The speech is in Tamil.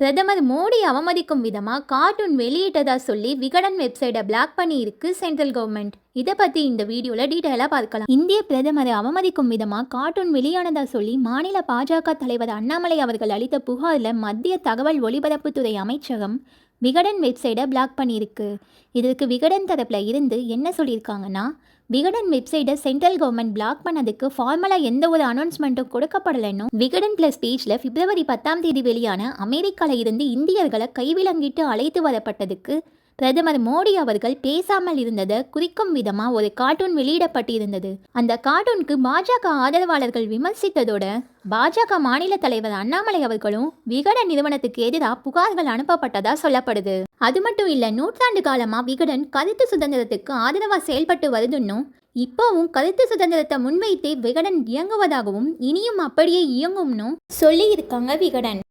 பிரதமர் மோடி அவமதிக்கும் விதமா கார்ட்டூன் வெளியிட்டதா சொல்லி விகடன் வெப்சைட்டை பிளாக் பண்ணி இருக்கு சென்ட்ரல் கவர்மெண்ட். இதை பத்தி இந்த வீடியோல டீட்டெயிலா பார்க்கலாம். இந்திய பிரதமரை அவமதிக்கும் விதமா கார்ட்டூன் வெளியானதா சொல்லி மாநில பாஜக தலைவர் அண்ணாமலை அவர்கள் அளித்த புகார்ல மத்திய தகவல் ஒலிபரப்புத்துறை அமைச்சகம் விகடன் வெப்சைட்டை பிளாக் பண்ணியிருக்கு. இதற்கு விகடன் தரப்புல இருந்து என்ன சொல்லியிருக்காங்கன்னா, விகடன் வெப்சைட்டை சென்ட்ரல் கவர்மெண்ட் பிளாக் பண்ணதுக்கு ஃபார்மலாக எந்த ஒரு அனௌன்ஸ்மெண்ட்டும் கொடுக்கப்படலைன்னு விகடன் பிளஸ் பேஜில் பிப்ரவரி 10 வெளியான அமெரிக்காவில் இருந்து இந்தியர்களை கைவிலங்கிட்டு அழைத்து வரப்பட்டதுக்கு பிரதமர் மோடி அவர்கள் பேசாமல் இருந்ததை குறிக்கும் விதமா ஒரு கார்ட்டூன் வெளியிடப்பட்டிருந்தது. அந்த கார்ட்டூனுக்கு பாஜக ஆதரவாளர்கள் விமர்சித்ததோட பாஜக மாநில தலைவர் அண்ணாமலை அவர்களும் விகடன் நிறுவனத்துக்கு எதிராக புகார்கள் அனுப்பப்பட்டதா சொல்லப்படுது. அது மட்டும் இல்ல, நூற்றாண்டு காலமா விகடன் கருத்து சுதந்திரத்துக்கு ஆதரவா செயல்பட்டு வருதுன்னும் இப்போவும் கருத்து சுதந்திரத்தை முன்வைத்தே விகடன் இயங்குவதாகவும் இனியும் அப்படியே இயங்கும்னு சொல்லி இருக்காங்க விகடன்.